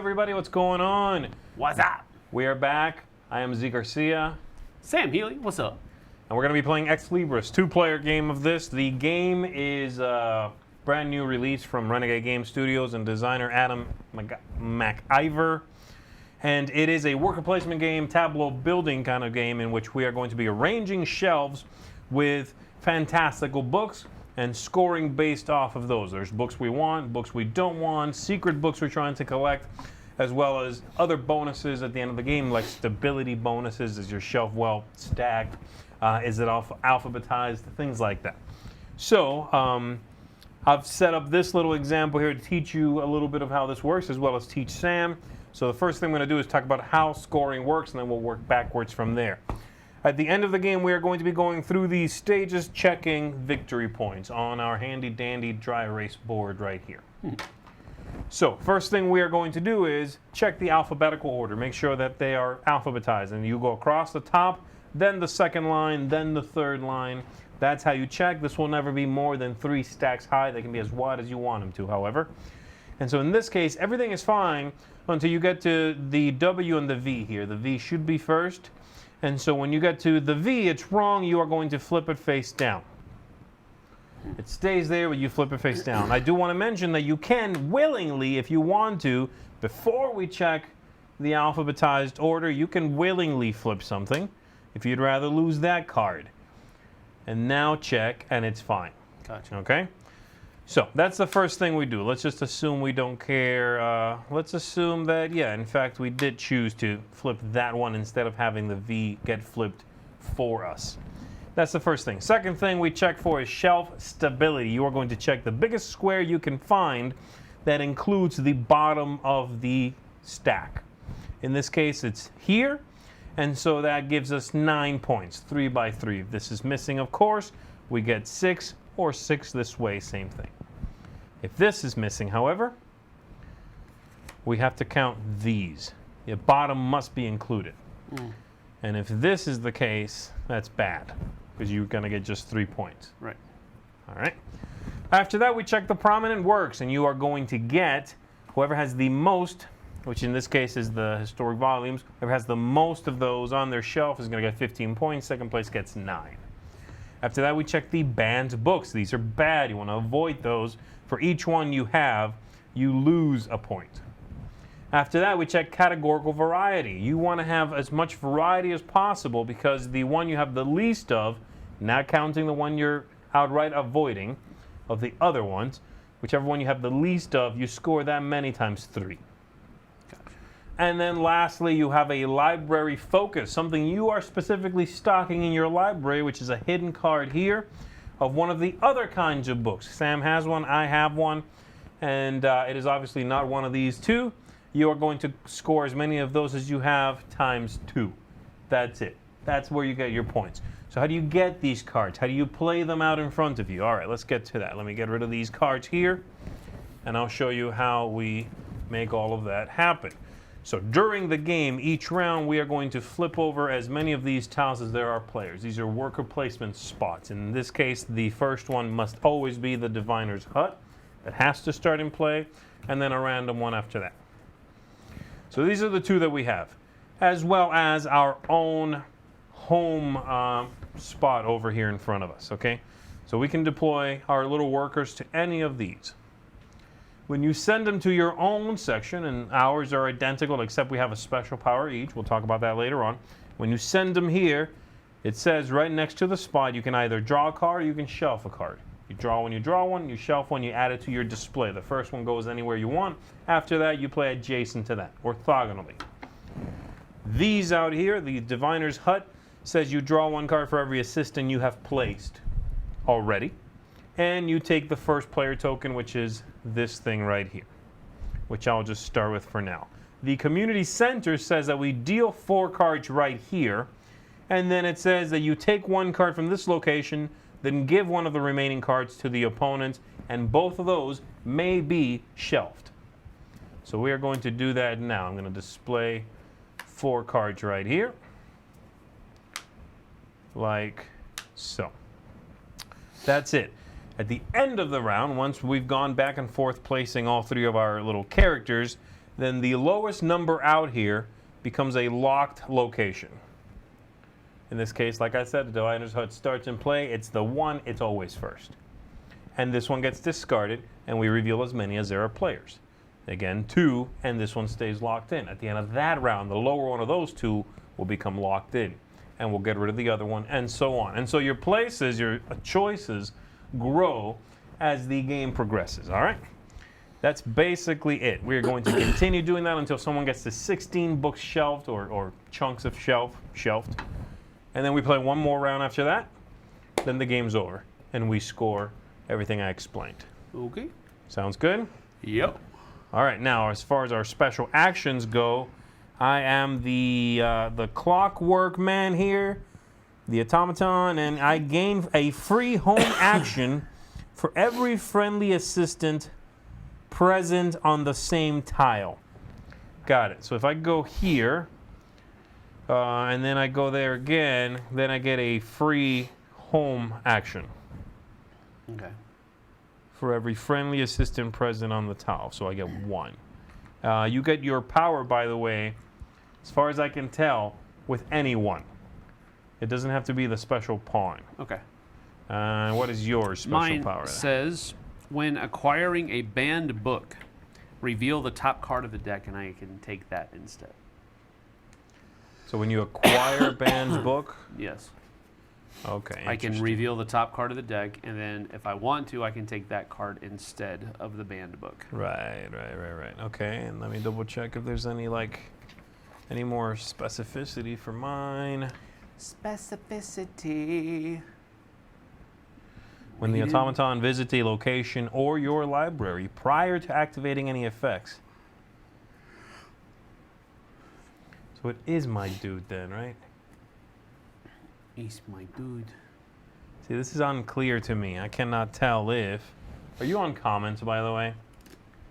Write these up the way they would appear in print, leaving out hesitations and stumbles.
everybody, what's going on? What's up? We are back. I am Zee Garcia. Sam Healy, what's up? And we're going to be playing Libris, two-player game of this. The game is a brand new release from Renegade Game Studios and designer Adam McIver. And it is a worker placement game, tableau building kind of game in which we are going to be arranging shelves with fantastical books and scoring based off of those. There's books we want, books we don't want, secret books we're trying to collect, as well as other bonuses at the end of the game, like stability bonuses. Is your shelf well stacked? Is it alphabetized? Things like that. So I've set up this little example here to teach you a little bit of how this works, as well as teach Sam. So the first thing I'm going to do is talk about how scoring works, and then we'll work backwards from there. At the end of the game, we are going to be going through these stages, checking victory points on our handy-dandy dry erase board right here. So first thing we are going to do is check the alphabetical order. Make sure that they are alphabetized. And you go across the top, then the second line, then the third line. That's how you check. This will never be more than 3 stacks high. They can be as wide as you want them to, however. And so in this case, everything is fine until you get to the W and the V here. The V should be first. And so when you get to the V, it's wrong. You are going to flip it face down. It stays there, but you flip it face down. I do want to mention that you can willingly, if you want to, before we check the alphabetized order, you can willingly flip something if you'd rather lose that card. And now check, and it's fine. Gotcha. Okay? So that's the first thing we do. Let's just assume we don't care. Let's assume that, yeah, in fact, we did choose to flip that one instead of having the V get flipped for us. That's the first thing. Second thing we check for is shelf stability. You are going to check the biggest square you can find that includes the bottom of the stack. In this case, it's here, and so that gives us 9 points, 3 by 3. If this is missing, of course, we get 6, or 6 this way, same thing. If this is missing, however, we have to count these. The bottom must be included. And if this is the case, that's bad, because you're going to get just 3 points. Right. All right. After that, we check the prominent works, and you are going to get whoever has the most, which in this case is the historic volumes, whoever has the most of those on their shelf is going to get 15 points. Second place gets 9. After that, we check the banned books. These are bad. You want to avoid those. For each one you have, you lose a point. After that, we check categorical variety. You want to have as much variety as possible because the one you have the least of, not counting the one you're outright avoiding, of the other ones, whichever one you have the least of, you score that many times 3. And then lastly, you have a library focus, something you are specifically stocking in your library, which is a hidden card here of one of the other kinds of books. Sam has one, I have one, and it is obviously not one of these two. You are going to score as many of those as you have times 2. That's it. That's where you get your points. So how do you get these cards? How do you play them out in front of you? All right, let's get to that. Let me get rid of these cards here, and I'll show you how we make all of that happen. So during the game, each round, we are going to flip over as many of these tiles as there are players. These are worker placement spots. In this case, the first one must always be the diviner's hut. That has to start in play, and then a random one after that. So these are the 2 that we have, as well as our own home spot over here in front of us, okay? So we can deploy our little workers to any of these. When you send them to your own section, and ours are identical except we have a special power each, we'll talk about that later on. When you send them here, it says right next to the spot you can either draw a card or you can shelf a card. You draw when you draw one, you shelf one, you add it to your display. The first one goes anywhere you want. After that, you play adjacent to that, orthogonally. These out here, the diviner's hut, says you draw 1 card for every assistant you have placed already. And you take the first player token, which is this thing right here, which I'll just start with for now. The community center says that we deal 4 cards right here, and then it says that you take 1 card from this location, then give one of the remaining cards to the opponent, and both of those may be shelved. So we are going to do that now. I'm going to display 4 cards right here, like so. That's it. At the end of the round, once we've gone back and forth placing all 3 of our little characters, then the lowest number out here becomes a locked location. In this case, like I said, though I understand how it starts in play, it's the 1, it's always first. And this one gets discarded, and we reveal as many as there are players. Again, 2, and this one stays locked in. At the end of that round, the lower one of those 2 will become locked in, and we'll get rid of the other one, and so on. And so your places, your choices grow as the game progresses, all right? That's basically it. We're going to continue doing that until someone gets to 16 books shelved or chunks of shelved. And then we play one more round after that. Then the game's over, and we score everything I explained. Okay. Sounds good? Yep. All right, now as far as our special actions go, I am the clockwork man here, the automaton, and I gain a free home action for every friendly assistant present on the same tile. Got it. So if I go here, and then I go there again, then I get a free home action Okay. for every friendly assistant present on the tile. So I get 1. You get your power, by the way, as far as I can tell, with anyone. It doesn't have to be the special pawn. Okay. What is your special Mine power? says, when acquiring a banned book, reveal the top card of the deck, and I can take that instead. So when you acquire a banned book, Yes. okay, I can interesting. reveal the top card of the deck, and then if I want to, I can take that card instead of the banned book. Right. Okay, and let me double check if there's any more specificity for mine. Specificity. When the automaton visits a location or your library prior to activating any effects. So it is my dude then, right? He's my dude. See, this is unclear to me. I cannot tell if... Are you on comments, by the way?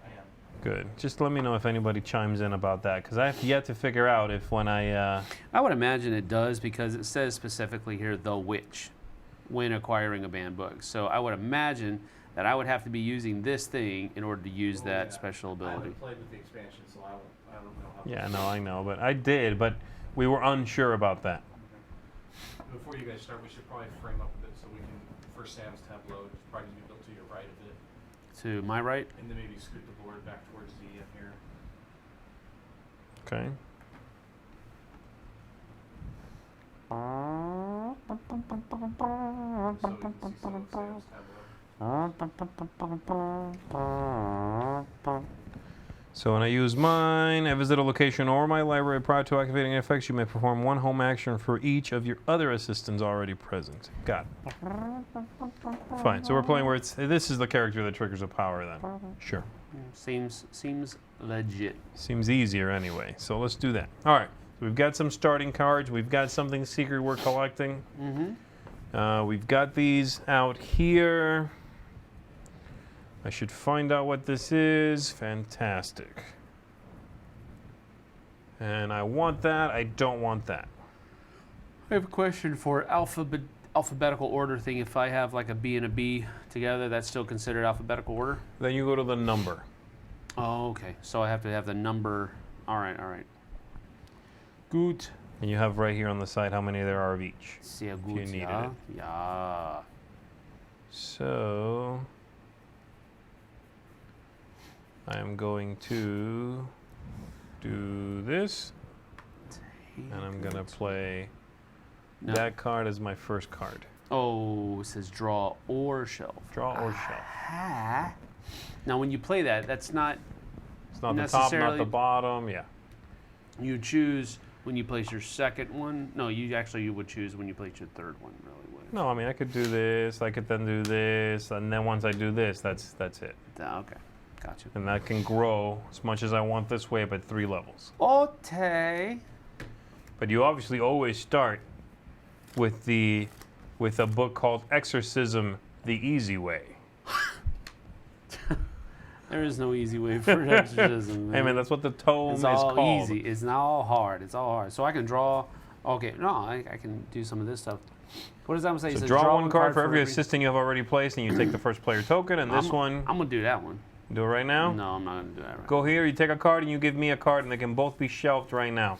I am. Good. Just let me know if anybody chimes in about that, because I have yet to figure out if when I would imagine it does because it says specifically here, the witch, when acquiring a banned book. So I would imagine that I would have to be using this thing in order to use that special I ability. haven't played with the expansion, so I don't know how. Yeah, no, I know, but I did, but we were unsure about that. Before you guys start, we should probably frame up a bit so we can, for Sam's tableau, it's probably be built to your right a bit, To my right? and then maybe scoot the board back towards Z in here. Okay. So you can see some of Sam's tableau. So when I use mine, I visit a location or my library prior to activating effects. You may perform 1 home action for each of your other assistants already present. Got it. Fine. So we're playing where this is the character that triggers a power then. Sure. Seems legit. Seems easier anyway. So let's do that. All right. So we've got some starting cards. We've got something secret we're collecting. Mm-hmm. We've got these out here. I should find out what this is. Fantastic. And I want that. I don't want that. I have a question for alphabetical order thing. If I have like a B and a B together, that's still considered alphabetical order? Then you go to the number. Oh, okay. So I have to have the number. All right. Good. And you have right here on the side how many there are of each. Sehr you gut, needed ja. it. Ja. So I am going to do this. And I'm going to play No. that card as my first card. Oh, it says draw or shelf. Draw or shelf. Ah. Now, when you play that, that's not It's not the top, not necessarily- the bottom. Yeah. you choose when you place your second one. No, you would choose when you place your third one. Really, would. No, I mean I could do this. I could then do this, and then once I do this, that's it. Okay, gotcha. And that can grow as much as I want this way, but 3 levels. Okay. But you obviously always start with a book called Exorcism: The Easy Way. There is no easy way for exorcism. Hey man, that's what the tome it's is all called. easy. It's not all hard. It's all hard. So I can draw. Okay, no, I can do some of this stuff. What does that say? It So says draw one card for every assistant you have already placed, and you take the first player token, and this one... I'm gonna do that one. Do it right now? No, I'm not going to do that right Go here, you take a card, and you give me a card, and they can both be shelved right now.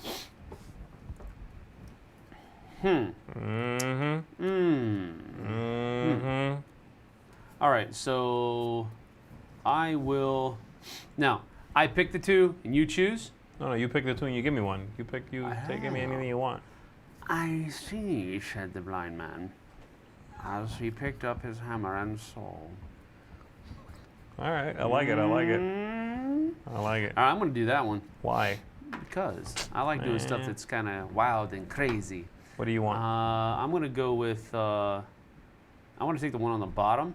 All right, so I will. Now, I pick the two, and you choose. No, you pick the two, and you give me one. Give me anything you want. I see, said the blind man, as he picked up his hammer and saw. All right, I like it. I like it. I like it. All right, I'm going to do that one. Why? Because I like doing stuff that's kind of wild and crazy. What do you want? I'm going to go with, I want to take the one on the bottom.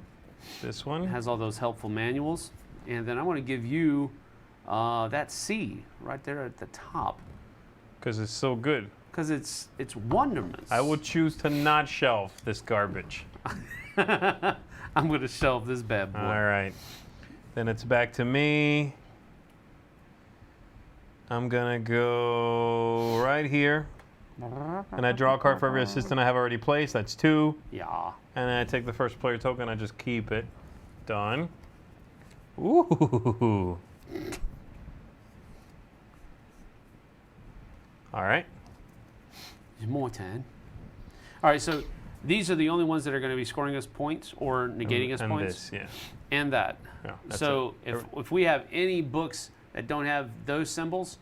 This It one? has all those helpful manuals. And then I want to give you that C right there at the top. Because it's so good. Because it's wondermous. I will choose to not shelve this garbage. I'm going to shelve this bad boy. All right. Then it's back to me. I'm going to go right here. And I draw a card for every assistant I have already placed. That's 2. Yeah. And then I take the first player token. I just keep it. Done. Ooh. All right. It's more 10. All right, so these are the only ones that are going to be scoring us points or negating us and points. this, yeah. And that. Yeah, that's So it. if we have any books that don't have those symbols,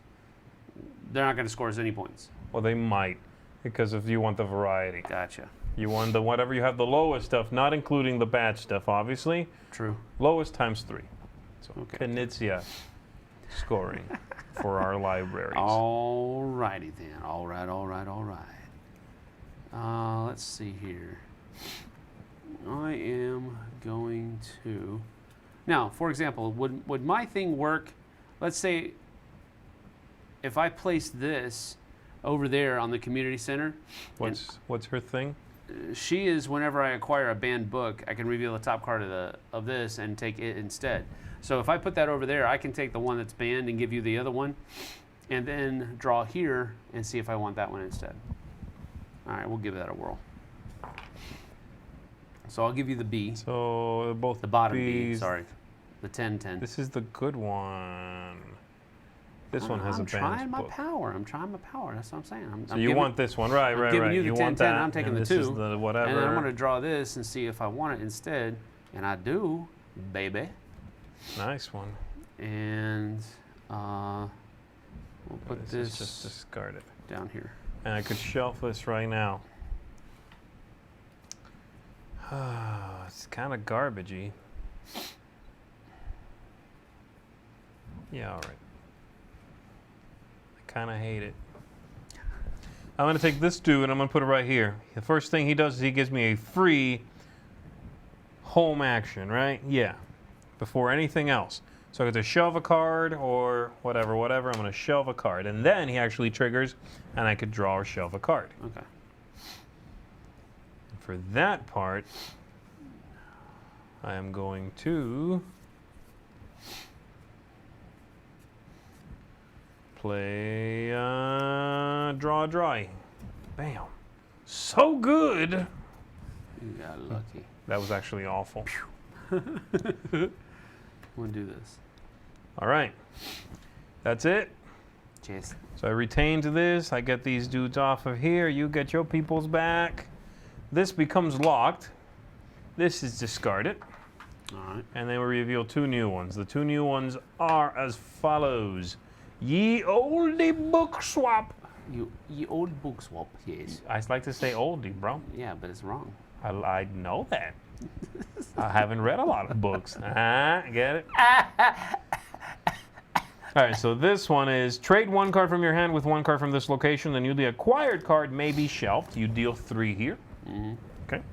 they're not going to score us any points. Well, they might, because if you want the variety. Gotcha. You want the whatever you have the lowest stuff, not including the bad stuff, obviously. True. Lowest times 3. So Okay. Knizia scoring for our libraries. All righty then. All right. Let's see here. I am going to. Now, for example, would my thing work? Let's say if I place this over there on the community center. What's her thing? She is, whenever I acquire a banned book, I can reveal the top card of this and take it instead. So if I put that over there, I can take the one that's banned and give you the other one, and then draw here and see if I want that one instead. All right, we'll give that a whirl. So I'll give you the B. So both The bottom Bs. B, sorry. The 10-10. This is the good one. This one has a I'm banned trying my book. power. That's what I'm saying. So you want this one, right? I'm giving you the You 10-10, want that. I'm taking and the this 2. is the whatever. And then I'm going to draw this and see if I want it instead. And I do, baby. Nice one. And we'll put This this is just discard it. down here. And I could shelf this right now. It's kind of garbagey. Yeah, all right. I kind of hate it. I'm going to take this dude and I'm going to put it right here. The first thing he does is he gives me a free home action, right? Yeah. Before anything else. So I get to shelve a card or whatever. I'm going to shelve a card. And then he actually triggers and I could draw or shelve a card. Okay. For that part, I am going to play draw a dry. Bam. So good. You got lucky. That was actually awful. We'll do this. All right. That's it. Cheers. So I retained this. I get these dudes off of here. You get your peoples back. This becomes locked. This is discarded. All right. And then we reveal 2 new ones. The 2 new ones are as follows. Ye oldie book swap. You old book swap, yes. I like to say oldie, bro. Yeah, but it's wrong. I know that. I haven't read a lot of books. Get it? All right, so this one is trade 1 card from your hand with 1 card from this location. The newly acquired card may be shelved. You deal 3 here. Mm-hmm. Okay.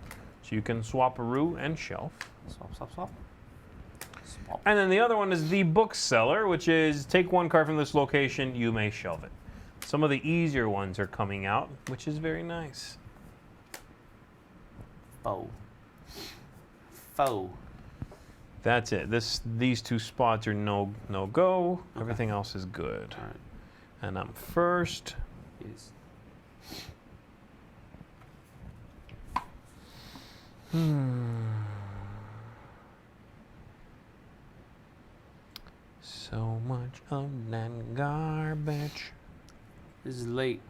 So you can swap-a-roo and shelf. Swap. And then the other one is the bookseller, which is take 1 card from this location. You may shelve it. Some of the easier ones are coming out, which is very nice. Foe. That's it. These 2 spots are no go. Okay. Everything else is good. All right. And I'm first. Yes. This is late.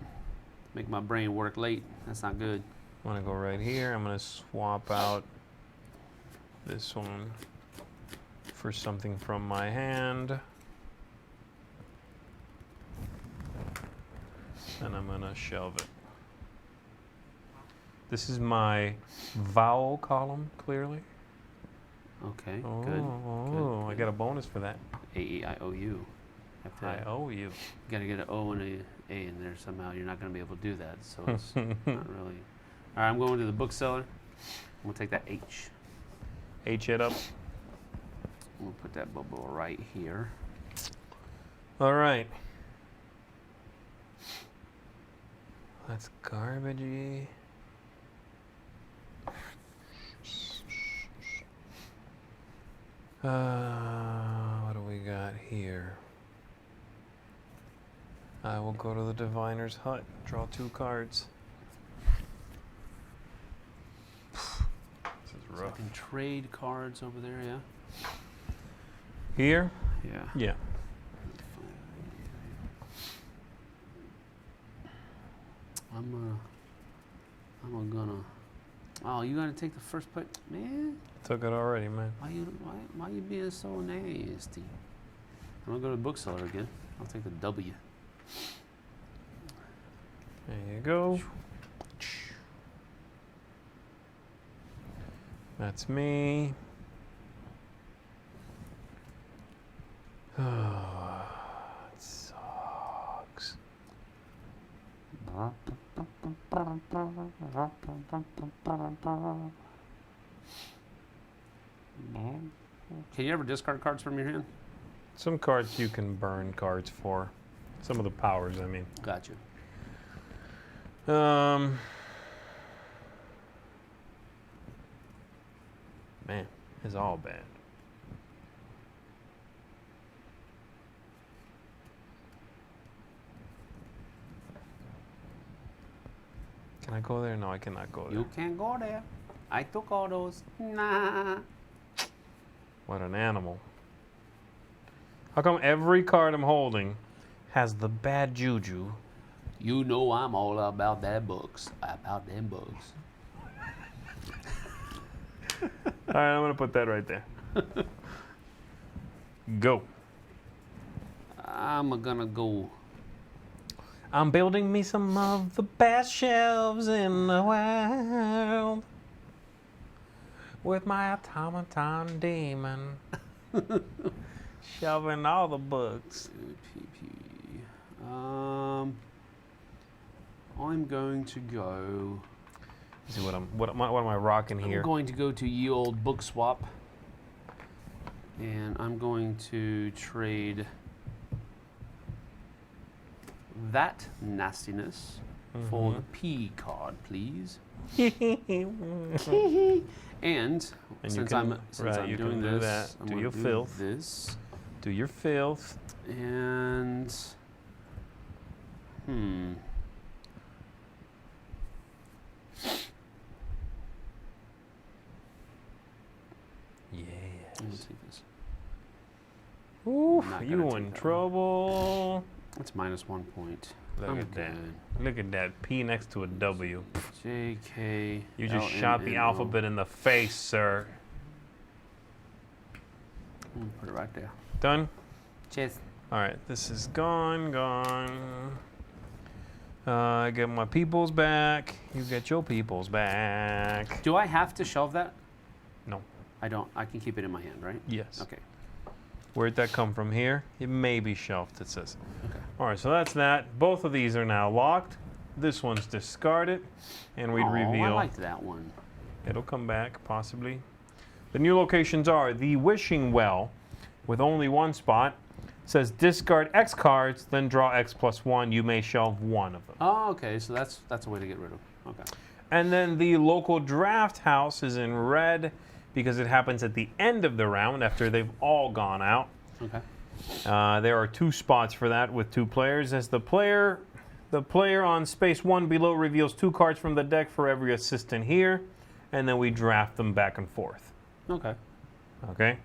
Make my brain work late. That's not good. I'm gonna go right here. I'm gonna swap out this one for something from my hand. And I'm gonna shelve it. This is my vowel column, clearly. Okay, Oh, good. I got a bonus for that. A-E-I-O-U. I owe you. You gotta get an O and a in there somehow. You're not gonna be able to do that, so it's not really. All right, I'm going to the bookseller. I'm gonna take that H. H it up. I'm gonna put that bubble right here. All right. That's garbagey. What do we got here? I will go to the diviner's hut. Draw 2 cards. This is So I rough. can trade cards over there, yeah? Here? Yeah. Yeah. I'm gonna. Oh, you gotta take the first play, man. Took it already, man. Why you being so nasty? I'm gonna go to the bookseller again. I'll take the W. There you go. That's me. Oh, it sucks. Can you ever discard cards from your hand? Some cards you can burn cards for. Some of the powers, I mean. Gotcha. Man, it's all bad. Can I go there? No, I cannot go there. You can't go there. I took all those. Nah. What an animal. How come every card I'm holding has the bad juju? You know I'm all about that books. About them books. All right, I'm going to put that right there. Go. I'm gonna go. I'm building me some of the best shelves in the world with my automaton demon. Shelving all the books. I'm going to go. Let's see what am I rocking here? I'm going to go to Ye Old Book Swap, and I'm going to trade that nastiness for the P card, please. And since I'm doing this, I'm do gonna your do filth. this, Do your filth. and Yeah. I'm gonna take this. Oof, not you gonna take in that trouble. That's -1 point. Look I'm at that. good. Look at that P next to a W. JK. You just shot the alphabet in the face, sir. Put it right there. Done? Cheers. All right, this is gone. I get my peoples back. You get your peoples back. Do I have to shelve that? No. I don't. I can keep it in my hand, right? Yes. Okay. Where'd that come from here? It may be shelved, it says. Okay. All right, so that's that. Both of these are now locked. This one's discarded, and we'd reveal. I liked that one. It'll come back, possibly. The new locations are the Wishing Well, with only one spot. Says discard X cards, then draw X plus 1. You may shelve one of them. Oh, okay. So that's a way to get rid of. Okay. And then the local draft house is in red because it happens at the end of the round after they've all gone out. Okay. There are 2 spots for that with 2 players. As the player on space 1 below reveals 2 cards from the deck for every assistant here, and then we draft them back and forth. Okay. Okay?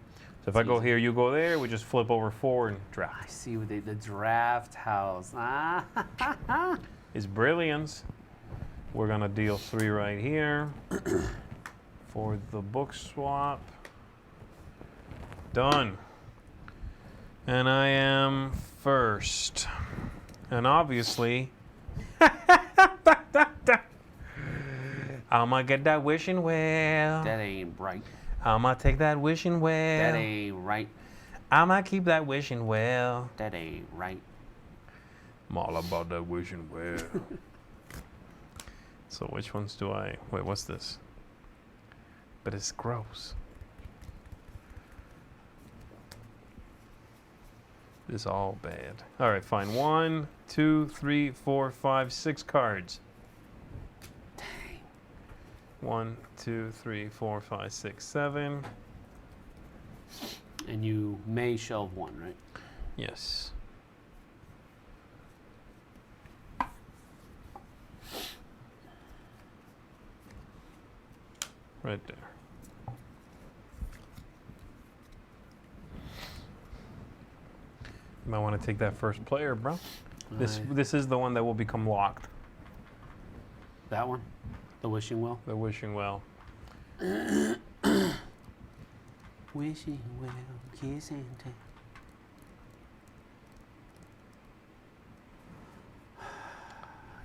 So if I go here, you go there, we just flip over 4 and I draft. see what the draft house. It's brilliance. We're gonna deal 3 right here for the book swap. Done. And I am first. And obviously, I'ma get that wishing well. That ain't right. I'ma take that wishing well. That ain't right. I'ma keep that wishing well. That ain't right. I'm all about that wishing well. So which ones do I... Wait, what's this? But it's gross. This is all bad. All right, fine. 1, 2, 3, 4, 5, 6 cards. Dang. 1, 2, 3, 4, 5, 6, 7. And you may shelve 1, right? Yes. Right there. You might want to take that first player, bro. This is the one that will become locked. That one? The wishing well? The wishing well. Wishing well, kiss and tell.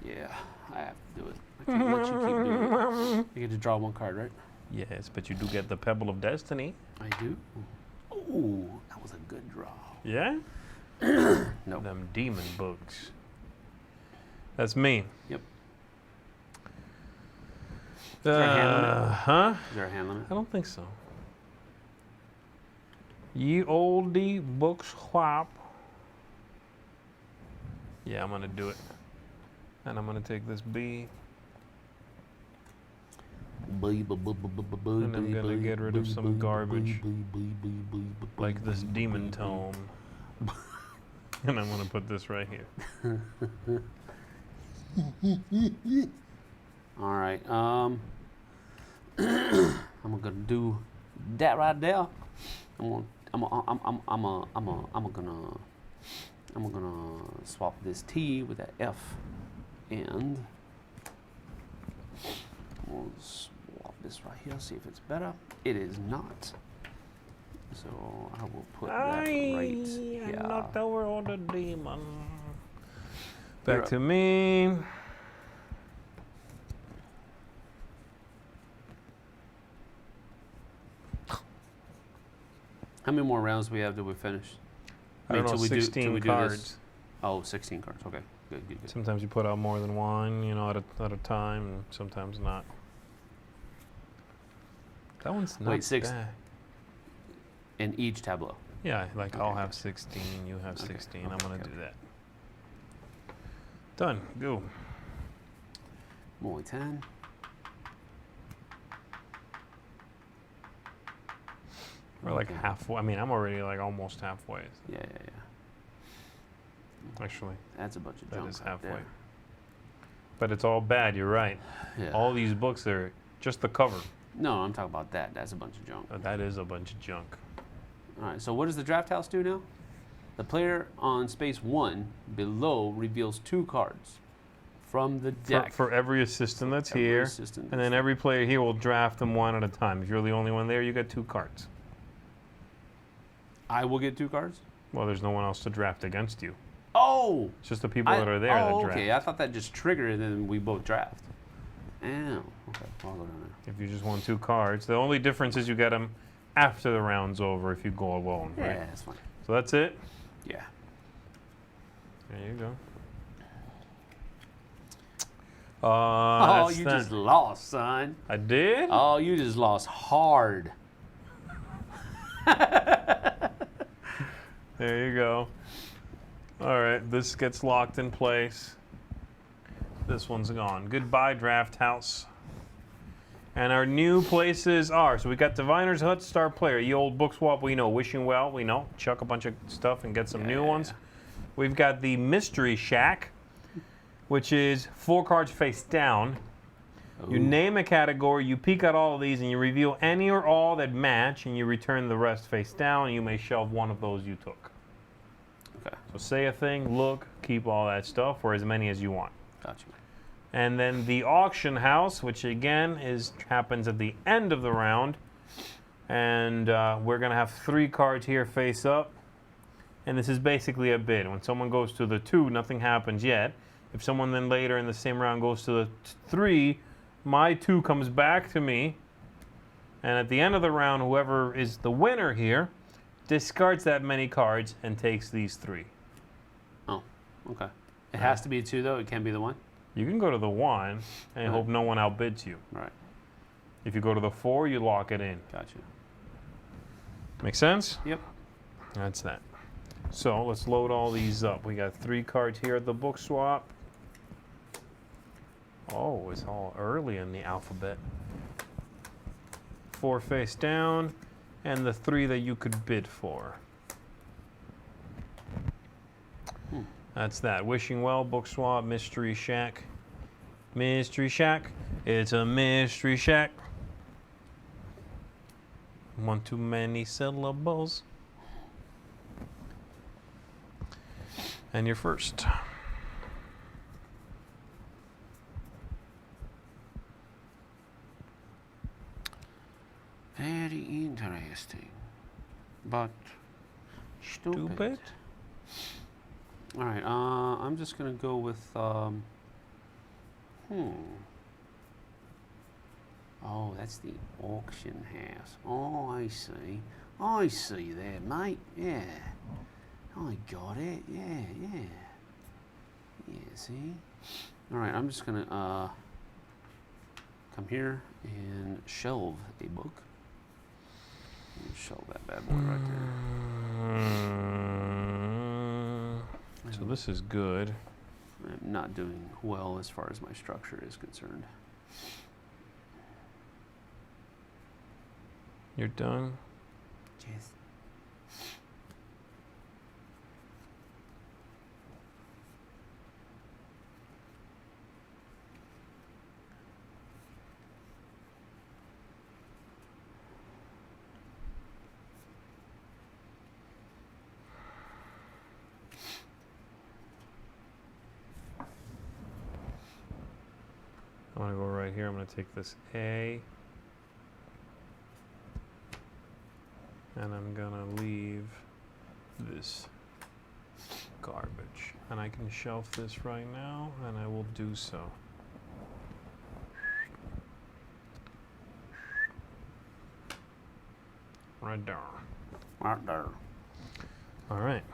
Yeah, I have to do it. I can't let you keep doing it. You get to draw 1 card, right? Yes, but you do get the Pebble of Destiny. I do. Ooh, that was a good draw. Yeah? No. Them demon books. That's me. Yep. there a hand limit? Huh? Is there a hand limit? I don't think so. Ye oldie book swap. Yeah, I'm gonna do it. And I'm gonna take this B. And I'm gonna get rid of some garbage. Like this demon tome. And I'm gonna put this right here. All right. I'm gonna do that right there. I'm gonna swap this T with that F, and we'll swap this right here. See if it's better. It is not. So I will put that right here. I knocked over all the demon. You're Back up. to me. How many more rounds do we have till we finish? I don't know, till we 16 till we cards. do this. Oh, 16 cards. Okay, good. Sometimes you put out more than one, you know, at a time, and sometimes not. That one's not Wait, 6 bad. in each tableau. Yeah, like I'll Okay. have 16, you have 16. I'm gonna okay. do that. Done. Go. Only 10. We're like Okay. halfway. I mean, I'm already like almost halfway. Yeah. Actually, That's a bunch of that junk is right halfway. there. But it's all bad. You're right. Yeah. All these books are just the cover. No, I'm talking about that. That's a bunch of junk. That is a bunch of junk. All right, so what does the draft house do now? The player on space 1 below reveals 2 cards from the deck. For every assistant that's Every here, assistant and that's then every player here will draft them one at a time. If you're the only one there, you get 2 cards. I will get 2 cards? Well, there's no one else to draft against you. Oh! It's just the people that are there that draft. Okay. I thought that just triggered it and then we both draft. Oh, okay. I'll go down there. If you just want 2 cards, the only difference is you get them after the round's over if you go alone, Yeah, right? that's fine. So that's it. Yeah. There you go. Oh, that's you that. just lost, son. I did? Oh, you just lost hard. There you go. All right, this gets locked in place. This one's gone. Goodbye, draft house. And our new places are, so we got Diviner's Hut, Star Player, Ye Old Book Swap, we know. Wishing Well, we know. Chuck a bunch of stuff and get some new ones. We've got the Mystery Shack, which is 4 cards face down. You name a category, you peek at all of these, and you reveal any or all that match, and you return the rest face down, and you may shelve one of those you took. Okay. So say a thing, look, keep all that stuff, or as many as you want. Gotcha. And then the auction house, which again happens at the end of the round. And we're going to have 3 cards here face up. And this is basically a bid. When someone goes to the 2, nothing happens yet. If someone then later in the same round goes to the 3, my 2 comes back to me. And at the end of the round, whoever is the winner here discards that many cards and takes these 3. Oh, okay. It has to be a 2, though? It can't be the 1? You can go to the 1 and hope no one outbids you. Right. If you go to the 4, you lock it in. Gotcha. Make sense? Yep. That's that. So let's load all these up. We got 3 cards here at the book swap. Oh, it's all early in the alphabet. 4 face down, and the 3 that you could bid for. That's that. Wishing Well, book swap, Mystery Shack. Mystery Shack. It's a Mystery Shack. One too many syllables. And you're first. Very interesting. But stupid. All right, I'm just going to go with, Oh, that's the auction house. Oh, I see. I see there, mate. Yeah. I got it. Yeah. Yeah, see? All right, I'm just going to come here and shelve a book. Shelve that bad boy right there. So this is good. I'm not doing well as far as my structure is concerned. You're done? Yes. I want to go right here. I'm going to take this A. And I'm going to leave this garbage. And I can shelf this right now, and I will do so. Right there. Right there. All right.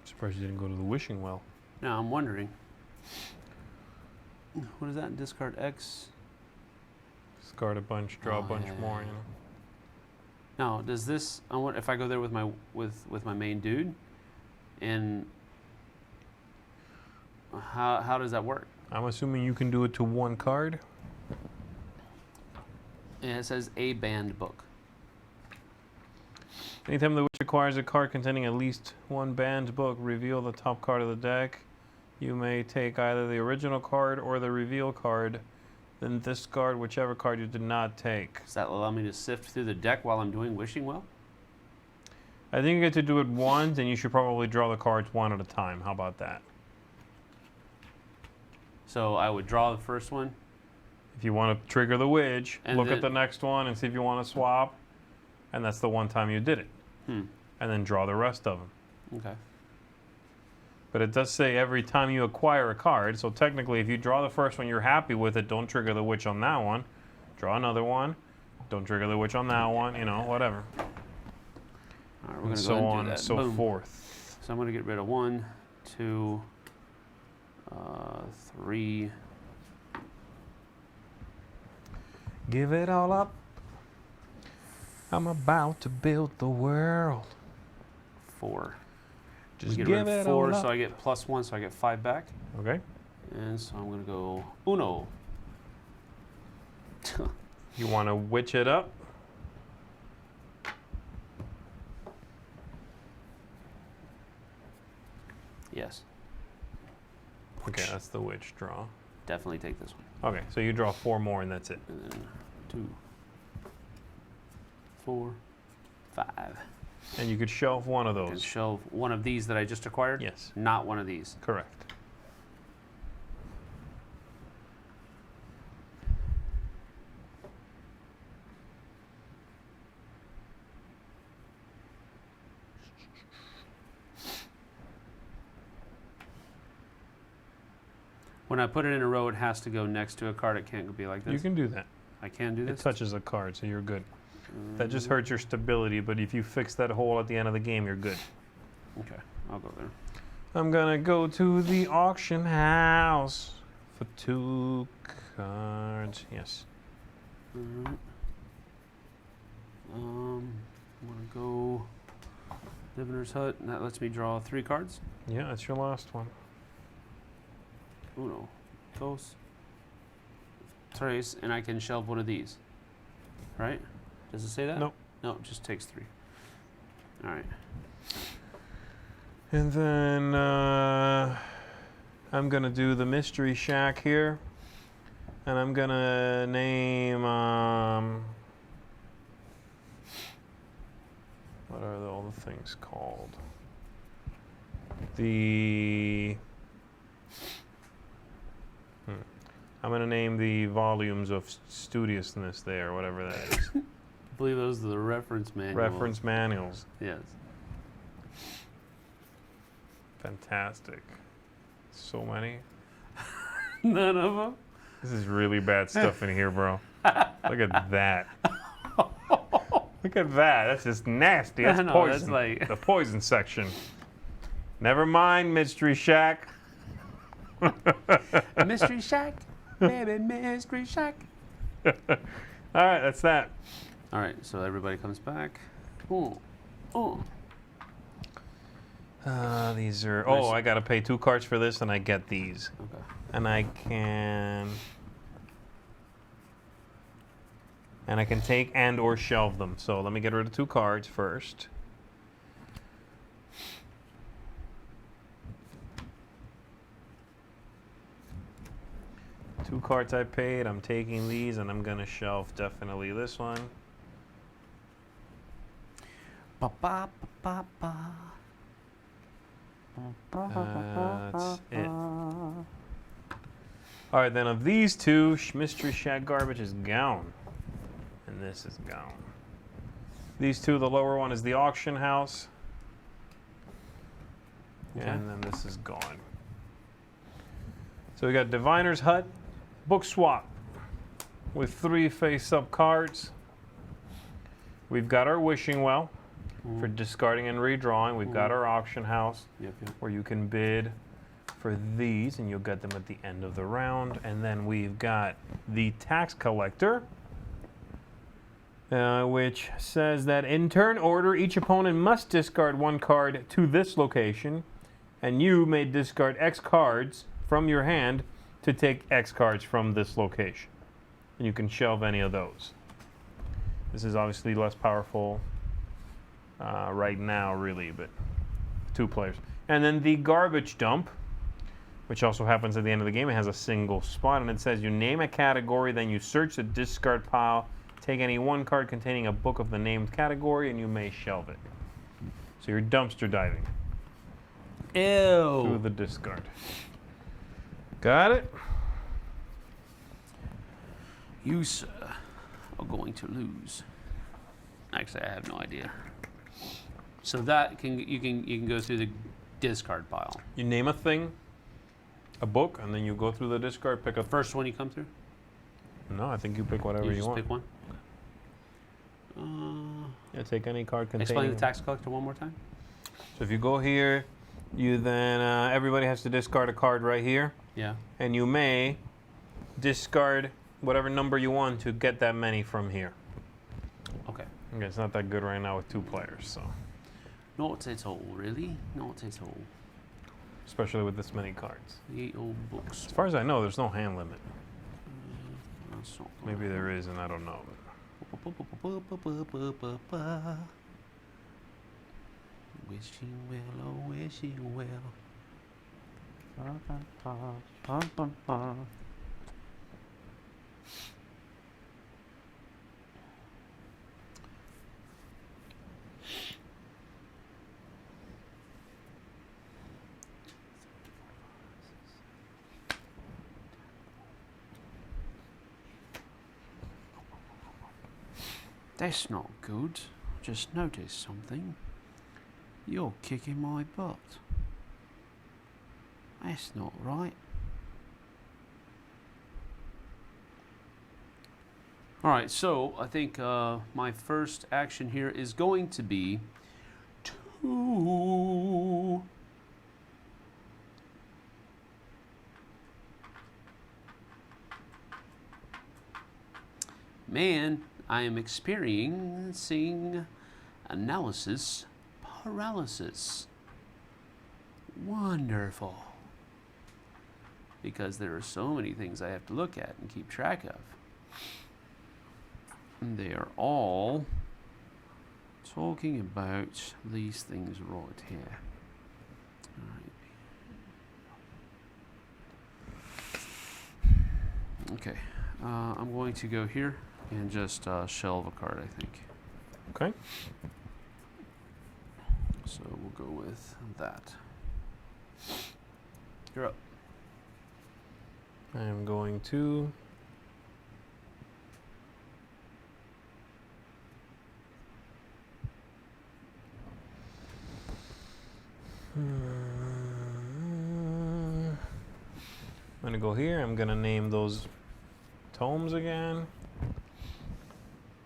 Surprised you didn't go to the wishing well. Now I'm wondering, what is that? Discard X. Discard a bunch, draw a bunch more. You know. Now, does this? I want if I go there with my with my main dude, and how does that work? I'm assuming you can do it to 1 card. And it says a banned book. Anytime the witch acquires a card containing at least 1 banned book, reveal the top card of the deck. You may take either the original card or the reveal card, then discard whichever card you did not take. Does that allow me to sift through the deck while I'm doing Wishing Well? I think you get to do it once, and you should probably draw the cards 1 at a time. How about that? So I would draw the first one. If you want to trigger the witch, And look then- at the next one and see if you want to swap, and that's the one time you did it. And then draw the rest of them. Okay. But it does say every time you acquire a card, so technically if you draw the first one you're happy with it, don't trigger the witch on that one. Draw another one, don't trigger the witch on that one, you know, whatever. All right, we're And going to so go ahead and on do and that. so Boom. forth. So I'm going to get rid of 1, 2, 3. Give it all up. I'm about to build the world. 4. Just We get give rid of it 4, all up. so I get +1, so I get 5 back. Okay. And so I'm going to go Uno. You want to witch it up? Yes. Okay, that's the witch draw. Definitely take this one. Okay, so you draw 4 more and that's it. And then 2, 4, 5. And you could shelve one of And those. shelve one of these that I just acquired? Yes. Not one of these. Correct. When I put it in a row, it has to go next to a card. It can't be like this. You can do that. I can do It this? touches a card, so you're good. That just hurts your stability, but if you fix that hole at the end of the game, you're good. Okay, I'll go there. I'm gonna go to the auction house for 2 cards. Yes. Alright. I'm gonna go Diviner's Hut, and that lets me draw 3 cards. Yeah, that's your last one. Uno, dos, tres, and I can shelve one of these. Right? Does it say that? Nope. No, it just takes 3. All right. And then I'm gonna do the Mystery Shack here, and I'm gonna name what are all the things called? I'm gonna name the volumes of studiousness there, whatever that is. I believe those are the reference manuals. Reference manuals. Yes. Fantastic. So many. None of them. This is really bad stuff in here, bro. Look at that. Look at that. That's just nasty. That's No, poison. that's like- The poison section. Never mind, Mystery Shack. Mystery Shack, baby, Mystery Shack. All right, that's that. All right, so everybody comes back. Ooh, ooh. These are. Nice. Oh, I gotta pay 2 cards for this, and I get these, Okay. and I can take and/or shelve them. So let me get rid of 2 cards first. Two cards I paid. I'm taking these, and I'm gonna shelve definitely this one. Ba ba ba ba. That's it. All right, then of these 2, Mystery Shack garbage is gone, and this is gone. These 2, the lower one is the auction house, Okay. and then this is gone. So we got Diviner's Hut, book swap with 3 face-up cards. We've got our Wishing Well for discarding and redrawing. We've got our auction house Yep, yep. where you can bid for these, and you'll get them at the end of the round. And then we've got the tax collector, which says that in turn order, each opponent must discard 1 card to this location, and you may discard X cards from your hand to take X cards from this location. And you can shelve any of those. This is obviously less powerful right now, really, but 2 players. And then the garbage dump, which also happens at the end of the game. It has a single spot, and it says you name a category, then you search the discard pile, take any 1 card containing a book of the named category, and you may shelve it. So you're dumpster diving through Ew. the discard. Got it? You, sir, are going to lose. Actually, I have no idea. So that you can go through the discard pile. You name a thing, a book, and then you go through the discard, pick a First one you come through. No, I think you pick whatever You you just want. pick one. Yeah, take any card containing. Explain the tax collector one more time. So if you go here, you then everybody has to discard a card right here, Yeah. and you may discard whatever number you want to get that many from here. Okay. Okay, it's not that good right now with 2 players, so Not at all, really. Not at all. especially with this many cards. The old books. As far as I know, there's no hand limit. That's not Maybe there is, and I don't know. Wishing well, oh wishing well. That's not good. Just noticed something. You're kicking my butt. That's not right. Alright, so I think my first action here is going to be to... Man, I am experiencing analysis paralysis. Wonderful. Because there are so many things I have to look at and keep track of. And they are all talking about these things right here. Alright. Okay. I'm going to go here and just shelve a card, I think. Okay. So we'll go with that. You're up. I am going to I'm going to go here. I'm going to name those tomes again.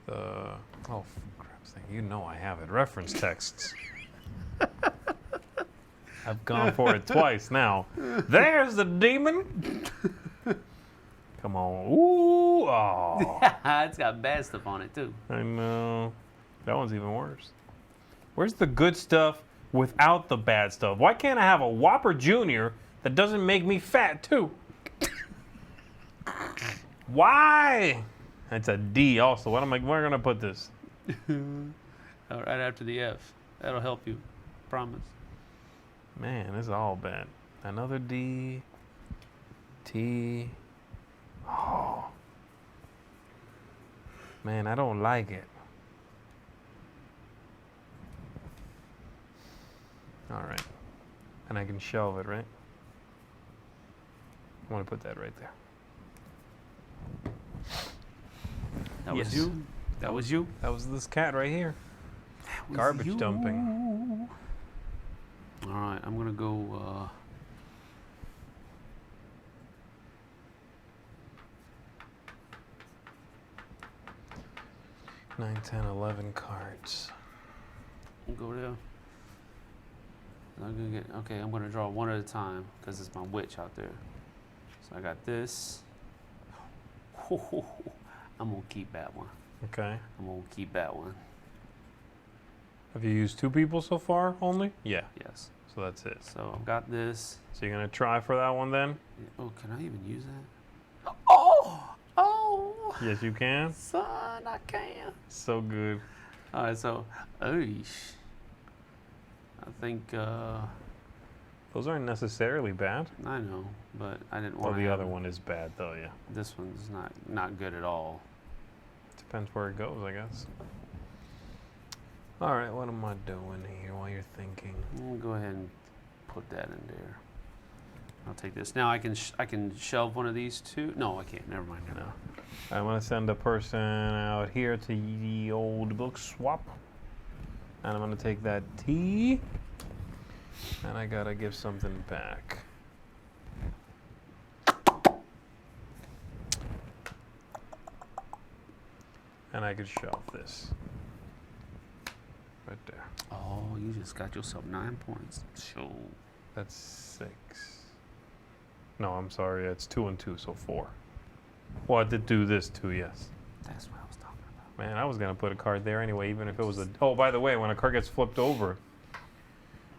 Oh, for crap's sake. You know I have it. Reference texts. I've gone for it twice now. There's the demon. Come on. Ooh. Oh. It's got bad stuff on it, too. I know. That one's even worse. Where's the good stuff without the bad stuff? Why can't I have a Whopper Jr. that doesn't make me fat, too? Why? It's a D also. What am I? Where am I going to put this? Right after the F. That'll help you. Promise. Man, this is all bad. Another D. T. Oh. Man, I don't like it. All right. And I can shelve it, right? I want to put that right there. That was Yes. you? That was you? That was this cat right here. That was Garbage you. dumping. All right, I'm going to go... 9, 10, 11 cards. Go there. I'm gonna get, okay, I'm going to draw one at a time because it's my witch out there. So I got this. I'm going to keep that one. Okay. I'm going to keep that one. Have you used 2 people so far only? Yeah. Yes. So that's it. So I've got this. So you're going to try for that one then? Oh, can I even use that? Oh! Oh! Yes, you can. Son, I can. So good. All right, so, I think, Those aren't necessarily bad. I know, but I didn't Well, want the other one is bad though, yeah. This one's not good at all. Depends where it goes, I guess. All right, what am I doing here while you're thinking? We'll go ahead and put that in there. I'll take this. Now I can shelve one of these too. No, I can't. Never mind. No. I'm going to send a person out here to the old book swap. And I'm going to take that T. And I got to give something back. And I could shelve this. Right there. Oh, you just got yourself 9 points. So That's 6. No, I'm sorry. It's 2 and 2, so 4. Well, I did do this too, yes. that's what I was talking about. Man, I was going to put a card there anyway, even if it was a... Oh, by the way, when a card gets flipped over,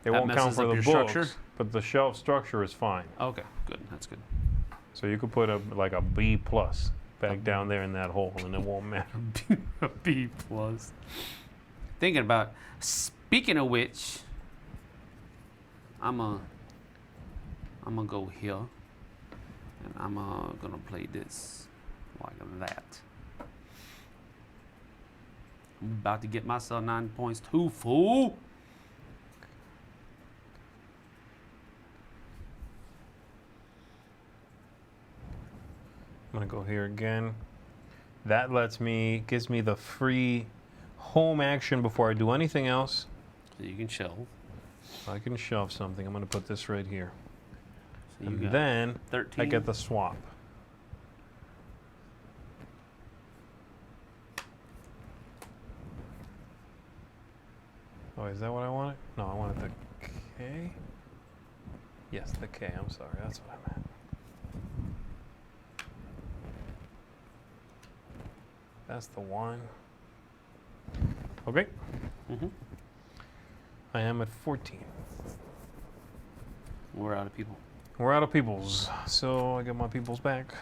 it won't count messes for up the your books, structure? but the shelf structure is fine. Okay, good. That's good. So you could put like a B plus back down there in that hole, and it won't matter. A B plus. Thinking about. Speaking of which, I'm I'm gonna go here, and I'm gonna play this like that. I'm about to get myself 9 points too, fool. I'm gonna go here again. That gives me the free home action before I do anything else. So you can shelve. I can shelve something. I'm gonna put this right here. So you And got then 13. I get the swap. Oh, is that what I wanted? No, I wanted the K. Yes, the K. I'm sorry. That's what I meant. That's the one. Okay. Mm-hmm. I am at 14. We're out of people. We're out of peoples, so I get my peoples back.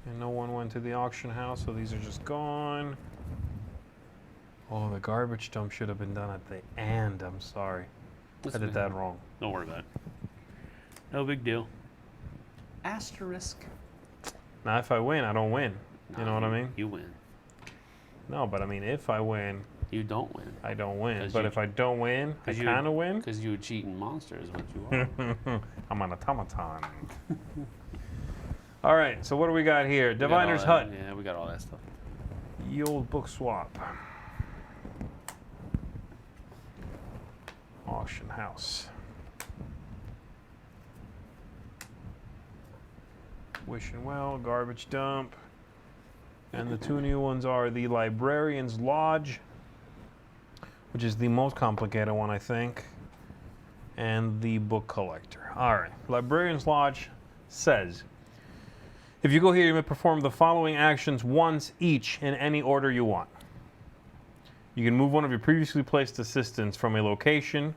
And no one went to the auction house, so these are just gone. Oh, the garbage dump should have been done at the end. I'm sorry. I did that wrong. Don't worry about it. No big deal. Asterisk. Now, if I win, I don't win. You know what I mean? You win. No, but I mean, if I win, You don't win. I don't win. 'Cause But you- if I don't win, I 'cause you- kind of win. Because you a cheating monster is what you are. I'm an automaton. All right, so what do we got here? We got all Diviner's that- Hut. Yeah, we got all that stuff. Ye old book swap. Auction house. Wishing Well, garbage dump. And the two new ones are the Librarian's Lodge, which is the most complicated one, I think, and the Book Collector. All right, Librarian's Lodge says, if you go here, you may perform the following actions once each in any order you want. You can move one of your previously placed assistants from a location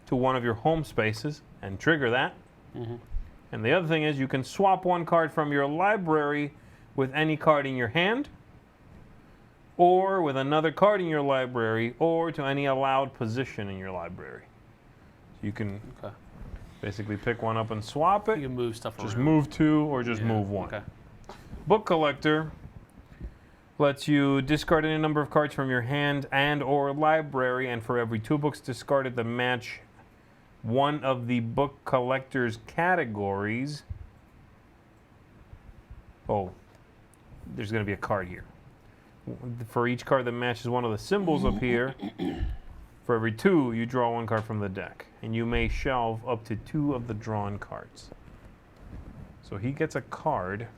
to one of your home spaces and trigger that. Mm-hmm. And the other thing is you can swap one card from your library with any card in your hand, or with another card in your library, or to any allowed position in your library. So you can Okay. basically pick one up and swap You it. can move stuff Just around. move two or just Yeah, move one. Okay. Book Collector lets you discard any number of cards from your hand and or library, and for every 2 books discarded that match one of the Book Collector's categories. Oh, there's going to be a card here. For each card that matches one of the symbols up here, for every 2, you draw 1 card from the deck. And you may shelve up to 2 of the drawn cards. So he gets a card.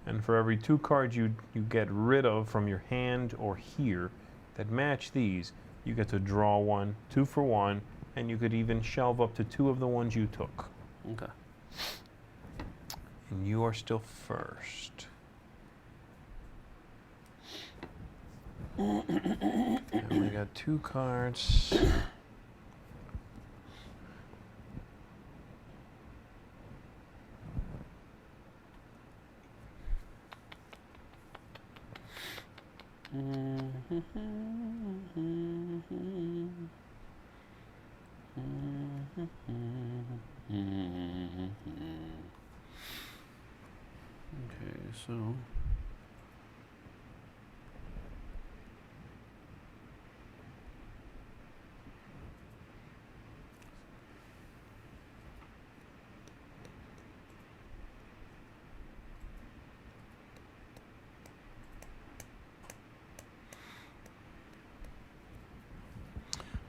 And for every 2 cards you get rid of from your hand or here that match these, you get to draw 1, 2 for 1, and you could even shelve up to 2 of the ones you took. Okay. And you are still first. And we got 2 cards. Okay, so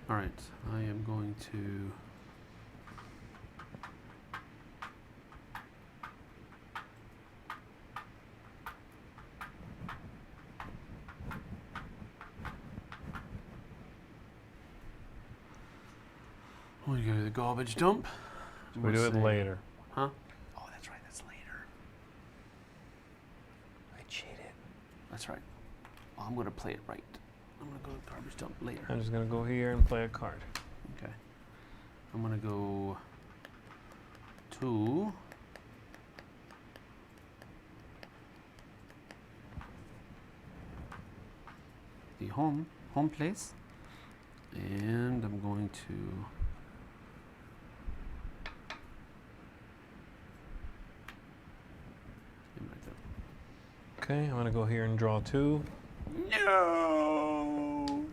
all right, I am going to we go to the garbage dump. We do it later. Huh? Oh, that's right. That's later. I cheated. That's right. Well, I'm going to play it right. I'm going to go to the garbage dump later. I'm just going to go here and play a card. Okay. I'm going to go to the home place, And I'm going to. Okay, I'm gonna go here and draw 2. No!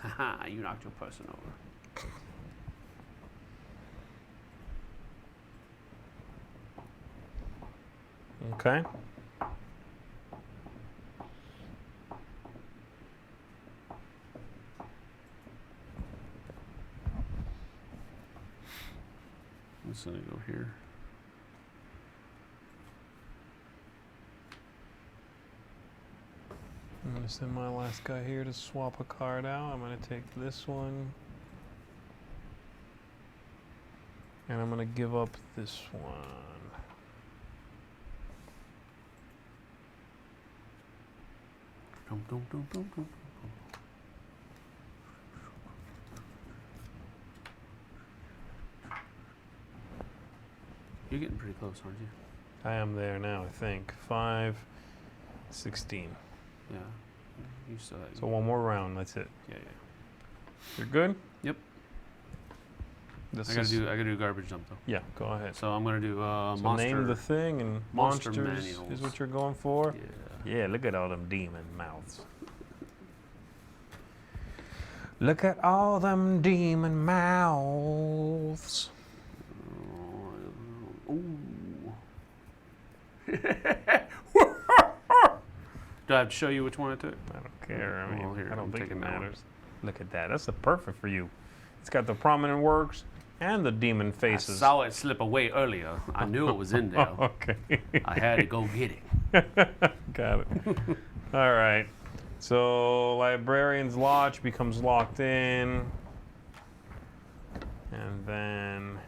Haha, you knocked your person over. Okay. I'm just gonna go here. I'm gonna send my last guy here to swap a card out. I'm gonna take this one. And I'm gonna give up this one. Dum, dum, dum, dum, dum. You're getting pretty close, aren't you? I am there now, I think. 5, 16. Yeah. You still have. So one more round, that's it. Yeah. You're good? Yep. This I gotta is- do a garbage dump though. Yeah, go ahead. So I'm gonna do So monster. name the thing, and monster monsters is manuals. what you're going for? Yeah. Yeah, look at all them demon mouths. Look at all them demon mouths. Ooh. Do I have to show you which one I took? I don't care. I mean, Well, here, I don't I'm think it taking that one. matters. Look at that. That's the perfect for you. It's got the prominent works and the demon I faces. saw it slip away earlier. I knew it was in there. Okay. I had to go get it. Got it. All right. So Librarian's Lodge becomes locked in. And then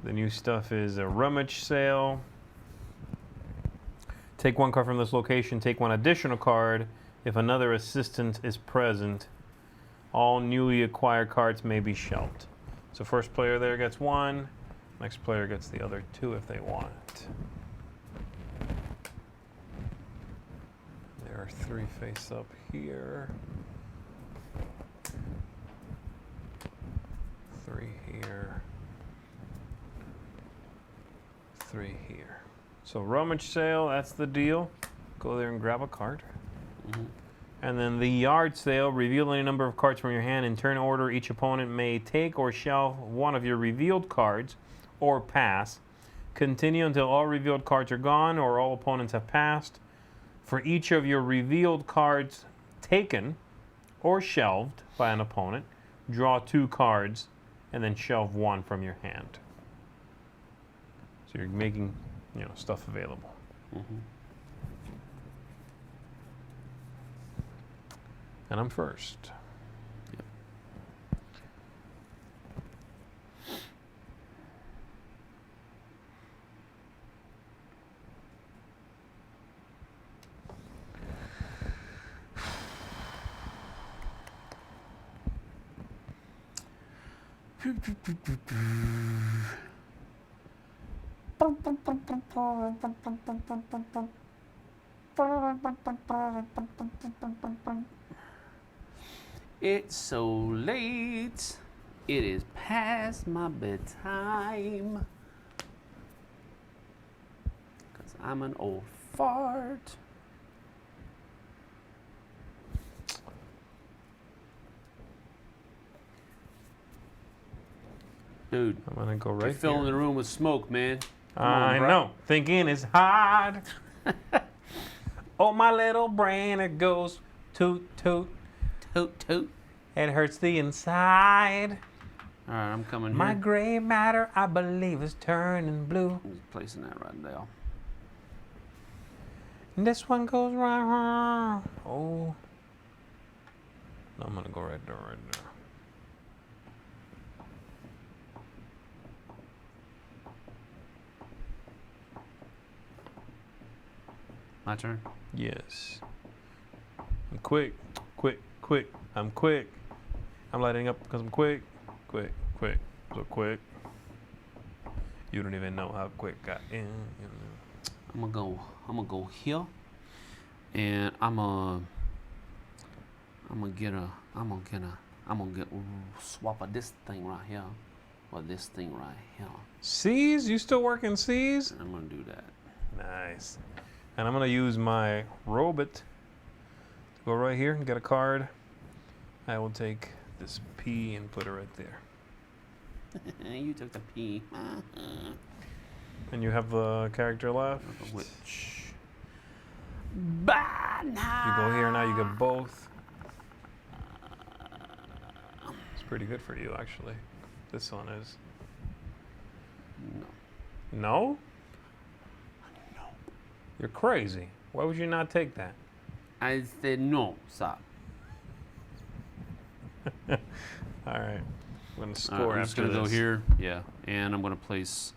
the new stuff is a rummage sale. Take one card from this location, take one additional card if another assistant is present. All newly acquired cards may be shelved. So first player there gets 1, next player gets the other 2 if they want. There are 3 face up here. 3 here. 3 here. So rummage sale, that's the deal. Go there and grab a card. Mhm. And then the yard sale, reveal any number of cards from your hand in turn order. Each opponent may take or shelve one of your revealed cards or pass. Continue until all revealed cards are gone or all opponents have passed. For each of your revealed cards taken or shelved by an opponent, draw 2 cards and then shelve 1 from your hand. So you're making, stuff available. Mhm. And I'm first. Yep. It's so late. It is past my bedtime. 'Cause I'm an old fart. Dude, I'm gonna go you're right filling here. the room with smoke, man. Come on, I bro. know. Thinking is hard. Oh, my little brain, it goes toot toot. Toot toot. It hurts the inside. All right, I'm coming My here. gray matter, I believe, is turning blue. I'm just placing that right there. And this one goes right. Oh. No, I'm gonna go right there, right there. My turn. Yes. I'm quick, quick, quick. I'm quick. I'm lighting up because I'm quick, quick, quick. So quick. You don't even know how quick I am. I'm gonna go here, and I'm gonna I'm gonna get swap of this thing right here, or this thing right here. C's? You still working C's? I'm gonna do that. Nice. And I'm gonna use my robot to go right here and get a card. I will take this P and put it right there. You took the P. And you have the character left. Which? You go here now. You get both. It's pretty good for you, actually. This one is. No. No? No. You're crazy. Why would you not take that? I said no, sir. All right. I'm gonna score I'm just after gonna this. go here. Yeah, and I'm gonna place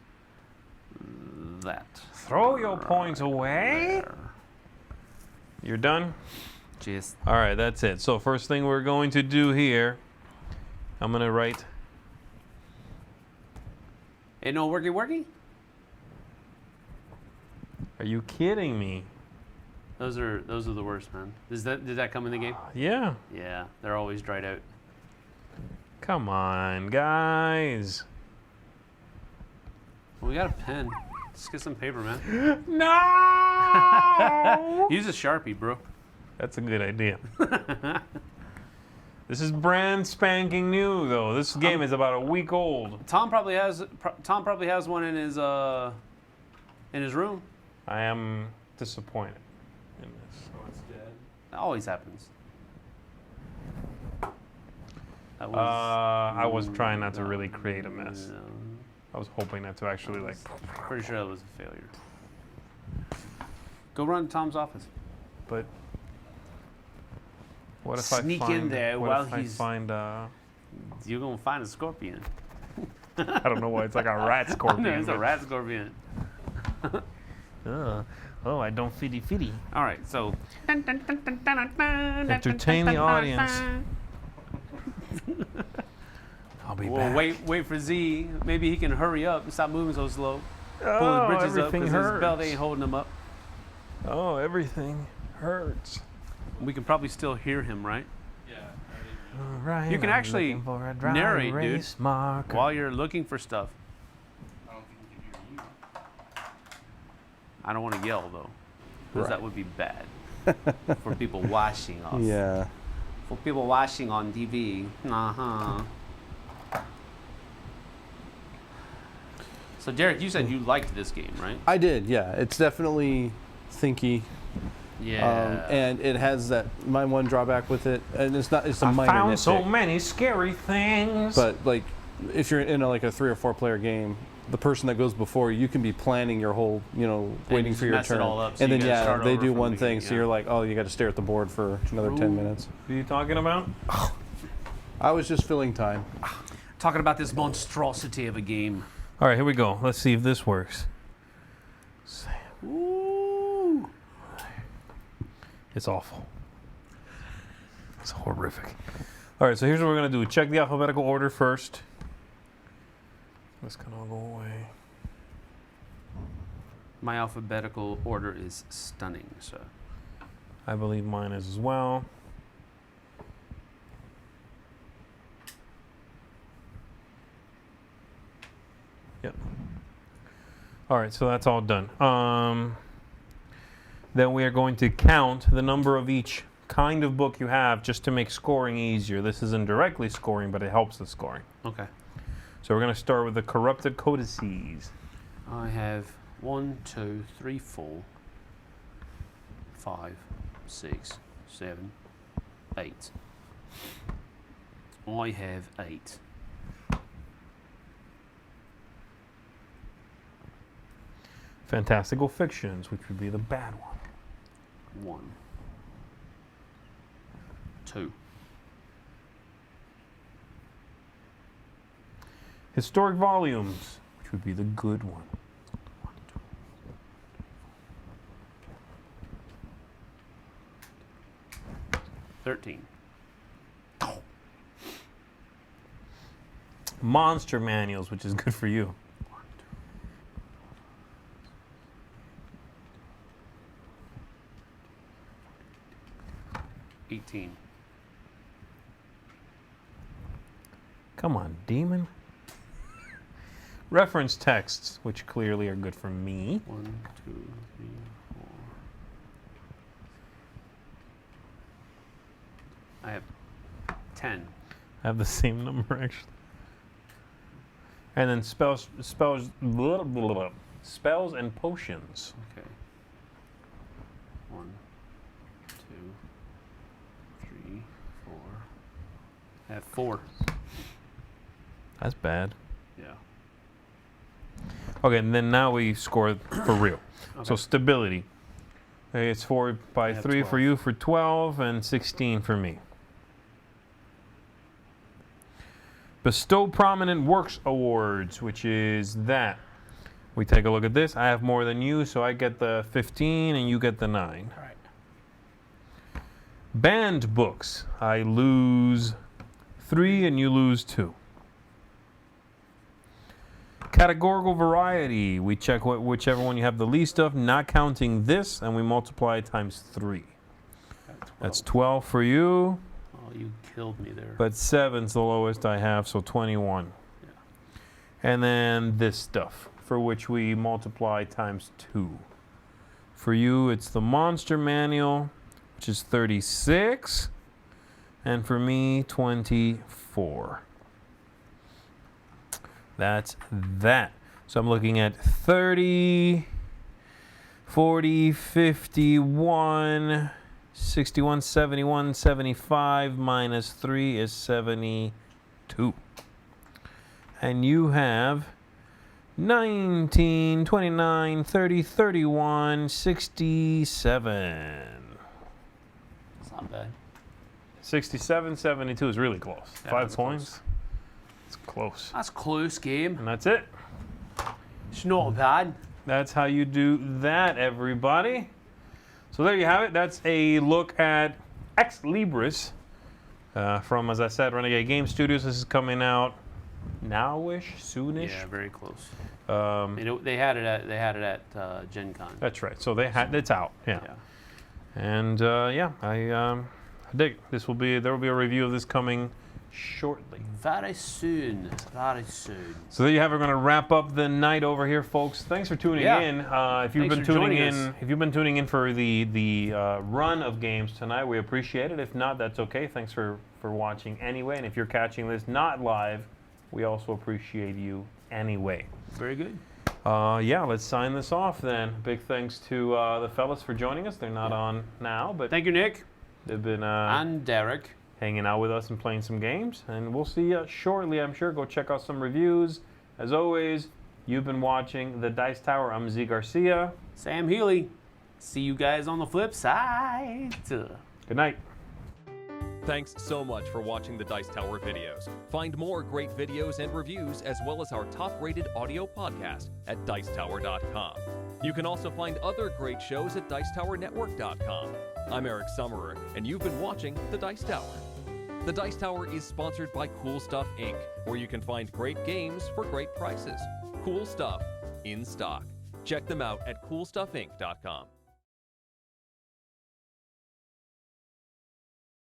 that. Throw your points away. There. You're done? Just All right, that's it. So first thing we're going to do here, I'm going to write. ain't no worky. Are you kidding me? Those are the worst, man. Did that come in the game? Yeah. Yeah, they're always dried out. Come on, guys. Well, we got a pen. Let's get some paper, man. No! Use a Sharpie, bro. That's a good idea. This is brand spanking new, though. This game is about a week old. Tom probably has one in his room. I am disappointed in this. Oh, it's dead. That always happens. That was, I was trying not to really create a mess. I was hoping not to actually, like... Pretty sure that was a failure. Go run to Tom's office. But... What if Sneak I find... in there what while if I find... You're gonna find a scorpion. I don't know why it's like a rat scorpion. It's a rat scorpion. Oh, I don't fitty. All right, so Entertain the audience. I'll be back. wait for Z. Maybe he can hurry up and stop moving so slow. Pull his Oh, britches up everything because his belt hurts. ain't holding him up. Oh, everything hurts. We can probably still hear him, right? Yeah. All right, You can I'm actually looking for a dry narrate, dude, erase marker. While you're looking for stuff. I don't think you can hear you. I don't want to yell though, because that Right. would be bad for people watching us. Yeah. For people watching on TV. So Derek, you said you liked this game, right? I did, yeah. It's definitely thinky. Yeah. And it has that, my one drawback with it, and it's a I minor found so nitpick, many scary things. but like, if you're in a 3 or 4 player game, the person that goes before you can be planning your whole, waiting just for your mess it turn. all up, so and you then gotta start they over do from one the thing, beginning, so yeah. you're like, oh, you got to stare at the board for another 10 minutes. Who are you talking about? I was just filling time. Talking about this monstrosity of a game. All right, here we go. Let's see if this works. Ooh. It's awful. It's horrific. All right, so here's what we're going to do. Check the alphabetical order first. This can all go away. My alphabetical order is stunning, so. I believe mine is as well. Yep. All right, so that's all done. Then we are going to count the number of each kind of book you have just to make scoring easier. This isn't directly scoring, but it helps the scoring. Okay. So we're going to start with the corrupted codices. I have 1, 2, 3, 4, 5, 6, 7, 8. I have 8. Fantastical fictions, which would be the bad one. 1, 2, Historic volumes, which would be the good one. 13. Monster manuals, which is good for you. 18. Come on, demon. Reference texts, which clearly are good for me. 1, 2, 3, 4. I have 10. I have the same number actually. And then spells and potions. Okay. 1, 2, 3, 4. I have 4. That's bad. Yeah. Okay, and then now we score for real. Okay. So stability. It's 4 by I have 3 for 12. you for 12 and 16 for me. Bestow Prominent Works Awards, which is that. We take a look at this. I have more than you, so I get the 15 and you get the 9. All right. Banned books. I lose 3 and you lose 2. Categorical variety. We check whichever one you have the least of, not counting this, and we multiply it times 3. That's 12 for you, Oh, you killed me there. but 7's the lowest I have, so 21. Yeah. And then this stuff, for which we multiply times 2. For you, it's the Monster Manual, which is 36, and for me, 24. That's that. So I'm looking at 30, 40, 51, 61, 71, 75 minus 3 is 72. And you have 19, 29, 30, 31, 67. It's not bad. 67, 72 is really close. Yeah, 5 that's points. It's close. That's close game. And that's it. It's not bad. That's how you do that, everybody. So there you have it. That's a look at Ex Libris from, as I said, Renegade Game Studios. This is coming out now-ish, soonish. Yeah, very close. Um, They had it at Gen Con. that's right. So it's out. Yeah. Yeah. And I dig it. There will be a review of this coming shortly. Very soon. Very soon. So there you have it. We're going to wrap up the night over here, folks. Thanks for tuning Yeah. in. If you've Thanks been for tuning joining in, us. if you've been tuning in for the run of games tonight, we appreciate it. If not, that's okay. Thanks for watching anyway. And if you're catching this not live, we also appreciate you anyway. Very good. Let's sign this off then. Big thanks to the fellas for joining us. They're not on now, but Thank you, Nick. they've been And Derek. hanging out with us and playing some games. And we'll see you shortly, I'm sure. Go check out some reviews. As always, you've been watching The Dice Tower. I'm Zee Garcia. Sam Healy. See you guys on the flip side. Good night. Thanks so much for watching the Dice Tower videos. Find more great videos and reviews, as well as our top-rated audio podcast at Dicetower.com. You can also find other great shows at Dicetowernetwork.com. I'm Eric Summerer, and you've been watching The Dice Tower. The Dice Tower is sponsored by Cool Stuff Inc., where you can find great games for great prices. Cool stuff in stock. Check them out at CoolStuffInc.com.